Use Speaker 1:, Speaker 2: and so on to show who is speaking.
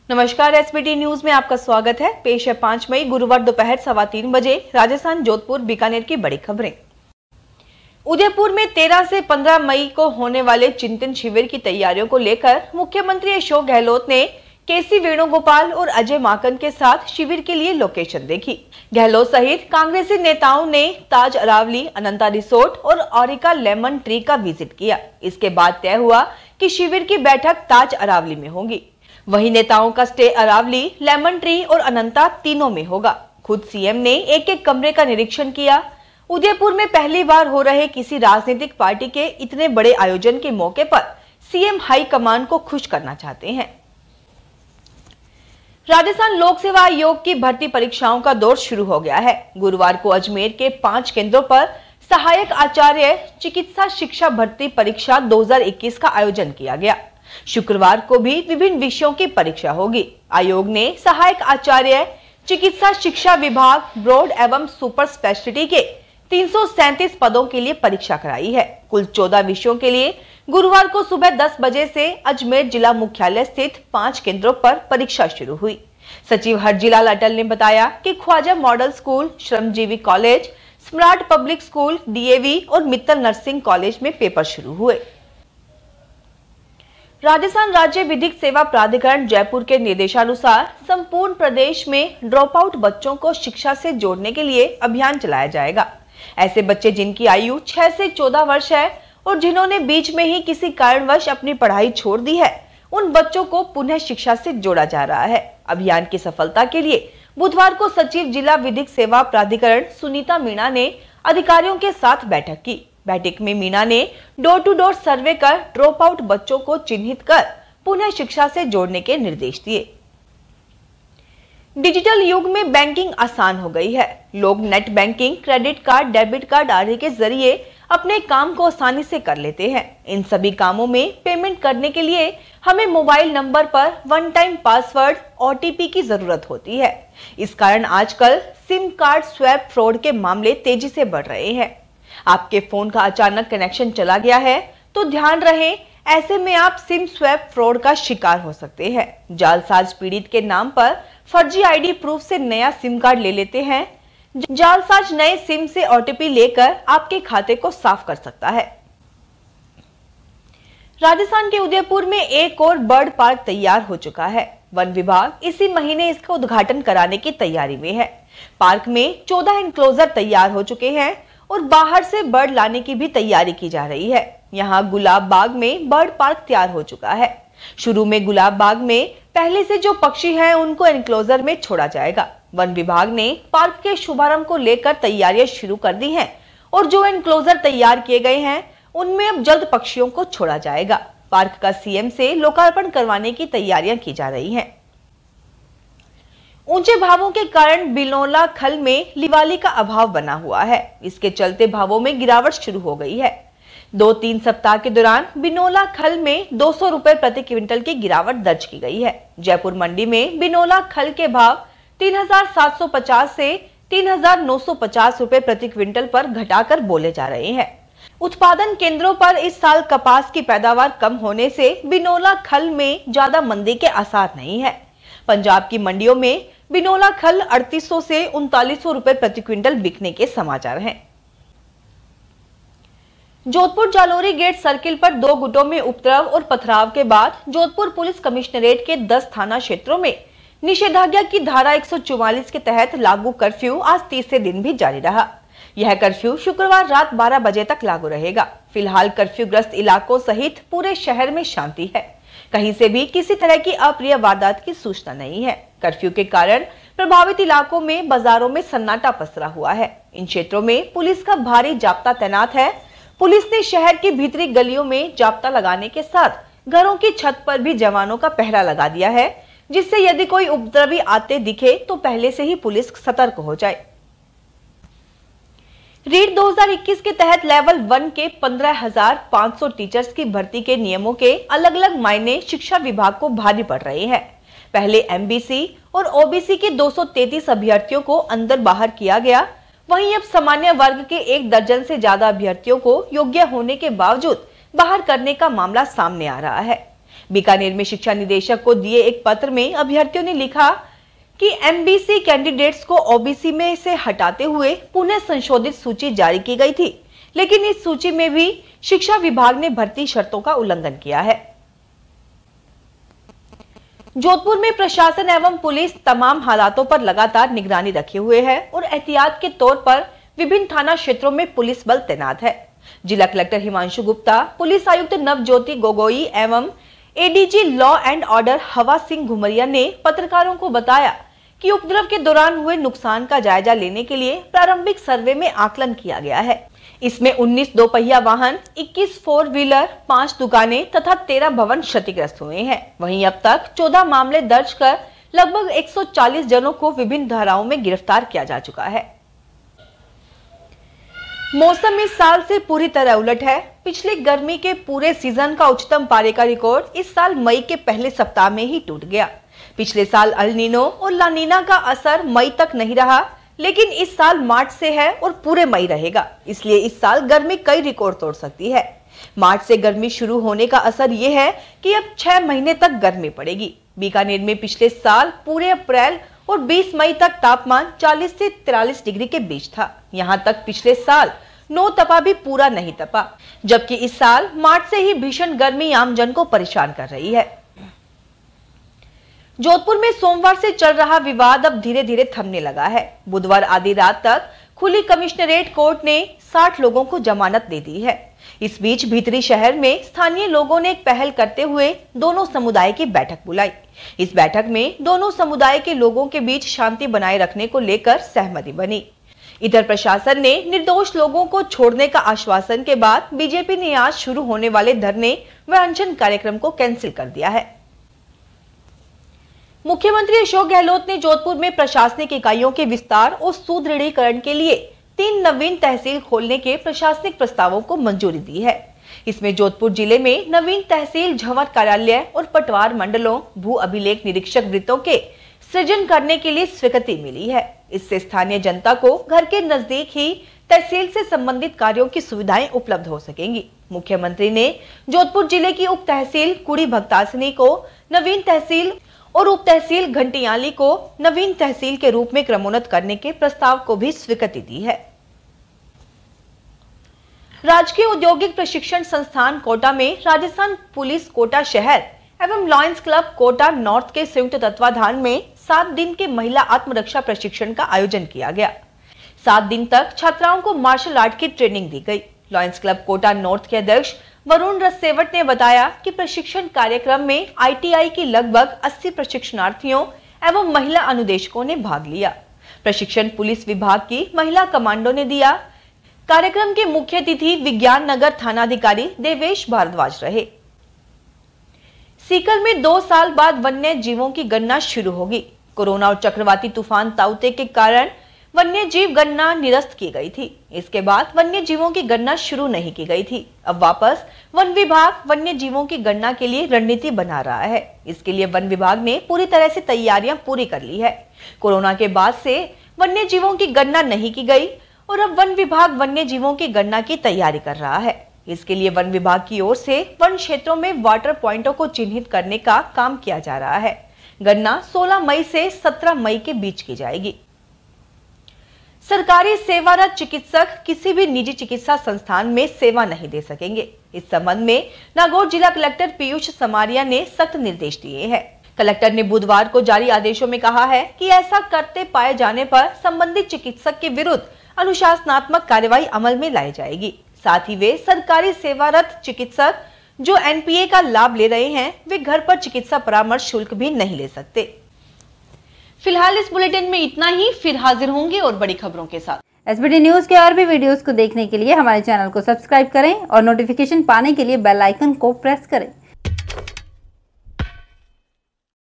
Speaker 1: नमस्कार, SBT news में आपका स्वागत है। पेश है 5 मई गुरुवार दोपहर 3:15 बजे राजस्थान जोधपुर बीकानेर की बड़ी खबरें। उदयपुर में 13 से 15 मई को होने वाले चिंतन शिविर की तैयारियों को लेकर मुख्यमंत्री अशोक गहलोत ने केसी वेणुगोपाल और अजय माकन के साथ शिविर के लिए लोकेशन देखी। गहलोत सहित कांग्रेसी नेताओं ने ताज अरावली, अनंता रिसोर्ट और ओरिका लेमन ट्री का विजिट किया। इसके बाद तय हुआ कि शिविर की बैठक ताज अरावली में होगी। वहीं नेताओं का स्टे अरावली, लेमन ट्री और अनंता तीनों में होगा। खुद सीएम ने एक एक कमरे का निरीक्षण किया। उदयपुर में पहली बार हो रहे किसी राजनीतिक पार्टी के इतने बड़े आयोजन के मौके पर सीएम हाई कमान को खुश करना चाहते हैं। राजस्थान लोक सेवा आयोग की भर्ती परीक्षाओं का दौर शुरू हो गया है। गुरुवार को अजमेर के 5 केंद्रों पर सहायक आचार्य चिकित्सा शिक्षा भर्ती परीक्षा 2021 का आयोजन किया गया। शुक्रवार को भी विभिन्न विषयों की परीक्षा होगी। आयोग ने सहायक आचार्य चिकित्सा शिक्षा विभाग, ब्रॉड एवं सुपर स्पेशलिटी के 337 पदों के लिए परीक्षा कराई है। कुल 14 विषयों के लिए गुरुवार को सुबह 10 बजे से अजमेर जिला मुख्यालय स्थित 5 केंद्रों पर परीक्षा शुरू हुई। सचिव हरजीलाल अटल ने बताया कि Khwaja model school, Shramjeevi college, smart public school, DAV और मित्तल नर्सिंग कॉलेज में पेपर शुरू हुए। राजस्थान राज्य विधिक सेवा प्राधिकरण जयपुर के निर्देशानुसार संपूर्ण प्रदेश में ड्रॉप आउट बच्चों को शिक्षा से जोड़ने के लिए अभियान चलाया जाएगा। ऐसे बच्चे जिनकी आयु 6 से 14 वर्ष है और जिन्होंने बीच में ही किसी कारणवश अपनी पढ़ाई छोड़ दी है, उन बच्चों को पुनः शिक्षा से जोड़ा जा रहा है। अभियान की सफलता के लिए बुधवार को सचिव जिला विधिक सेवा प्राधिकरण सुनीता मीणा ने अधिकारियों के साथ बैठक की। बैठक में मीणा ने डोर टू डोर सर्वे कर ड्रॉप आउट बच्चों को चिन्हित कर पुनः शिक्षा से जोड़ने के निर्देश दिए। डिजिटल युग में बैंकिंग आसान हो गई है। लोग net banking, credit card, debit card आदि के जरिए अपने काम को आसानी से कर लेते हैं। इन सभी कामों में पेमेंट करने के लिए हमें मोबाइल नंबर पर वन टाइम पासवर्ड ओटीपी की जरूरत होती है। इस कारण आजकल सिम कार्ड स्वैप फ्रॉड के मामले तेजी से बढ़ रहे हैं। आपके फोन का अचानक कनेक्शन चला गया है तो ध्यान रहे, ऐसे में आप सिम स्वैप फ्रॉड का शिकार हो सकते हैं। जालसाज पीड़ित के नाम पर फर्जी आईडी प्रूफ से नया सिम कार्ड ले लेते हैं। जालसाज नए सिम से ओटीपी लेकर आपके खाते को साफ कर सकता है। राजस्थान के उदयपुर में एक और बर्ड पार्क तैयार हो चुका है। वन विभाग इसी महीने इसका उद्घाटन कराने की तैयारी में है। पार्क में 14 एनक्लोजर तैयार हो चुके हैं और बाहर से बर्ड लाने की भी तैयारी की जा रही है। यहाँ गुलाब बाग में बर्ड पार्क तैयार हो चुका है। शुरू में गुलाब बाग में पहले से जो पक्षी हैं उनको एनक्लोजर में छोड़ा जाएगा। वन विभाग ने पार्क के शुभारंभ को लेकर तैयारियां शुरू कर दी हैं और जो एनक्लोजर तैयार किए गए हैं उनमें अब जल्द पक्षियों को छोड़ा जाएगा। पार्क का सीएम से लोकार्पण करवाने की तैयारियां की जा रही हैं। ऊंचे भावों के कारण बिनौला खल में लिवाली का अभाव बना हुआ है। इसके चलते भावों में गिरावट शुरू हो गई है। 2-3 सप्ताह के दौरान बिनौला खल में 200 रुपए प्रति क्विंटल की गिरावट दर्ज की गई है। जयपुर मंडी में बिनौला खल के भाव 3,750 से 3,950 रुपए प्रति क्विंटल पर घटाकर बोले जा रहे हैं। उत्पादन केंद्रों पर इस साल कपास की पैदावार कम होने से बिनौला खल में ज्यादा मंदी के आसार नहीं है। पंजाब की मंडियों में बिनौला खल 3800 से 3900 रुपए प्रति क्विंटल बिकने के समाचार हैं। जोधपुर जालोरी गेट सर्किल पर 2 गुटों में उपद्रव और पथराव के बाद जोधपुर पुलिस कमिश्नरेट के 10 थाना क्षेत्रों में निषेधाज्ञा की धारा 144 के तहत लागू कर्फ्यू आज तीसरे दिन भी जारी रहा। यह कर्फ्यू शुक्रवार रात 12 बजे तक लागू रहेगा। फिलहाल कर्फ्यूग्रस्त इलाकों सहित पूरे शहर में शांति है। कहीं से भी किसी तरह की अप्रिय वारदात की सूचना नहीं है। कर्फ्यू के कारण प्रभावित इलाकों में बाजारों में सन्नाटा पसरा हुआ है। इन क्षेत्रों में पुलिस का भारी जाब्ता तैनात है। पुलिस ने शहर की भीतरी गलियों में जाब्ता लगाने के साथ घरों की छत पर भी जवानों का पहरा लगा दिया है, जिससे यदि कोई उपद्रवी आते दिखे तो पहले से ही पुलिस सतर्क हो जाए। रीट 2021 के तहत लेवल 1 के 15,500 टीचर्स की भर्ती के नियमों के अलग अलग मायने शिक्षा विभाग को भारी पड़ रहे हैं। पहले एमबीसी और ओबीसी के 233 अभ्यर्थियों को अंदर बाहर किया गया, वहीं अब सामान्य वर्ग के 1 दर्जन से ज्यादा अभ्यर्थियों को योग्य होने के बावजूद बाहर करने का मामला सामने आ रहा है। बीकानेर में शिक्षा निदेशक को दिए एक पत्र में अभ्यर्थियों ने लिखा कि एमबीसी कैंडिडेट्स को ओबीसी में से हटाते हुए पुनः संशोधित सूची जारी की गई थी, लेकिन इस सूची में भी शिक्षा विभाग ने भर्ती शर्तों का उल्लंघन किया है। जोधपुर में प्रशासन एवं पुलिस तमाम हालातों पर लगातार निगरानी रखे हुए है और एहतियात के तौर पर विभिन्न थाना क्षेत्रों में पुलिस बल तैनात है। जिला कलेक्टर हिमांशु गुप्ता, पुलिस आयुक्त नवज्योति गोगोई एवं एडीजी लॉ एंड ऑर्डर हवा सिंह घुमरिया ने पत्रकारों को बताया कि उपद्रव के दौरान हुए नुकसान का जायजा लेने के लिए प्रारंभिक सर्वे में आकलन किया गया है। इसमें 19 दोपहिया वाहन, 21 फोर व्हीलर, 5 दुकानें तथा 13 भवन क्षतिग्रस्त हुए हैं। वहीं अब तक 14 मामले दर्ज कर लगभग 140 जनों को विभिन्न धाराओं में गिरफ्तार किया जा चुका है। मौसम इस साल से पूरी तरह उलट है। पिछली गर्मी के पूरे सीजन का उच्चतम पारे का रिकॉर्ड इस साल मई के पहले सप्ताह में ही टूट गया। पिछले साल अल नीनो और ला नीना का असर मई तक नहीं रहा, लेकिन इस साल मार्च से है और पूरे मई रहेगा। इसलिए इस साल गर्मी कई रिकॉर्ड तोड़ सकती है। मार्च से गर्मी शुरू होने का असर यह है कि अब 6 महीने तक गर्मी पड़ेगी। बीकानेर में पिछले साल पूरे अप्रैल और 20 मई तक तापमान 40 से 43 डिग्री के बीच था। यहां तक पिछले साल 9 तपा भी पूरा नहीं तपा, जबकि इस साल मार्च से ही भीषण गर्मी आम जन को परेशान कर रही है। जोधपुर में सोमवार से चल रहा विवाद अब धीरे धीरे थमने लगा है। बुधवार आधी रात तक खुली कमिश्नरेट कोर्ट ने 60 लोगों को जमानत दे दी है। इस बीच भीतरी शहर में स्थानीय लोगों ने एक पहल करते हुए दोनों समुदाय की बैठक बुलाई। इस बैठक में दोनों समुदाय के लोगों के बीच शांति बनाए रखने को लेकर सहमति बनी। इधर प्रशासन ने निर्दोष लोगों को छोड़ने का आश्वासन के बाद बीजेपी ने आज शुरू होने वाले धरने व अनशन कार्यक्रम को कैंसिल कर दिया है। मुख्यमंत्री अशोक गहलोत ने जोधपुर में प्रशासनिक इकाइयों के विस्तार और सुदृढ़ीकरण के लिए 3 नवीन तहसील खोलने के प्रशासनिक प्रस्तावों को मंजूरी दी है। इसमें जोधपुर जिले में नवीन तहसील झंवर कार्यालय और पटवार मंडलों, भू अभिलेख निरीक्षक वृत्तों के सृजन करने के लिए स्वीकृति मिली है। इससे स्थानीय जनता को घर के नजदीक ही तहसील से संबंधित कार्यों की सुविधाएं उपलब्ध हो सकेंगी। मुख्यमंत्री ने जोधपुर जिले की उप तहसील कुड़ी भक्तासनी को नवीन तहसील और उप तहसील घंटियाली को नवीन तहसील के रूप में क्रमोन्नत करने के प्रस्ताव को भी स्वीकृति दी है। राजकीय औद्योगिक प्रशिक्षण संस्थान कोटा में राजस्थान पुलिस कोटा शहर एवं लॉयंस क्लब कोटा नॉर्थ के संयुक्त तत्वाधान में 7 दिन के महिला आत्मरक्षा प्रशिक्षण का आयोजन किया गया। 7 दिन तक छात्राओं को मार्शल आर्ट की ट्रेनिंग दी गई। लॉयंस क्लब कोटा नॉर्थ के अध्यक्ष वरुण रसेवट ने बताया कि प्रशिक्षण कार्यक्रम में आईटीआई की लगभग 80 प्रशिक्षणार्थियों एवं महिला अनुदेशकों ने भाग लिया। प्रशिक्षण पुलिस विभाग की महिला कमांडो ने दिया। कार्यक्रम के मुख्य अतिथि विज्ञान नगर थानाधिकारी देवेश भारद्वाज रहे। सीकर में 2 साल बाद वन्य जीवों की गणना शुरू होगी। कोरोना और चक्रवाती तूफान ताउते के कारण वन्य जीव गणना निरस्त की गई थी। इसके बाद वन्य जीवों की गणना शुरू नहीं की गई थी। अब वापस वन विभाग वन्य जीवों की गणना के लिए रणनीति बना रहा है। इसके लिए वन विभाग ने पूरी तरह से तैयारियां पूरी कर ली है। कोरोना के बाद से वन्य जीवों की गणना नहीं की गई और अब वन विभाग वन्य जीवों की गणना की तैयारी कर रहा है। इसके लिए वन विभाग की ओर से वन क्षेत्रों में वाटर पॉइंटों को चिन्हित करने का काम किया जा रहा है। गणना 16 मई से 17 मई के बीच की जाएगी। सरकारी सेवारत चिकित्सक किसी भी निजी चिकित्सा संस्थान में सेवा नहीं दे सकेंगे। इस संबंध में नागौर जिला कलेक्टर पीयूष समारिया ने सख्त निर्देश दिए हैं। कलेक्टर ने बुधवार को जारी आदेशों में कहा है कि ऐसा करते पाए जाने पर संबंधित चिकित्सक के विरुद्ध अनुशासनात्मक कार्रवाई अमल में लाई जाएगी। साथ ही वे सरकारी सेवारत चिकित्सक जो एनपीए का लाभ ले रहे हैं, वे घर पर चिकित्सा परामर्श शुल्क भी नहीं ले सकते। फिलहाल इस बुलेटिन में इतना ही। फिर हाजिर होंगे और बड़ी खबरों के साथ।
Speaker 2: एसबीटी न्यूज के और भी वीडियोस को देखने के लिए हमारे चैनल को सब्सक्राइब करें और नोटिफिकेशन पाने के लिए बेल आइकन को प्रेस करें।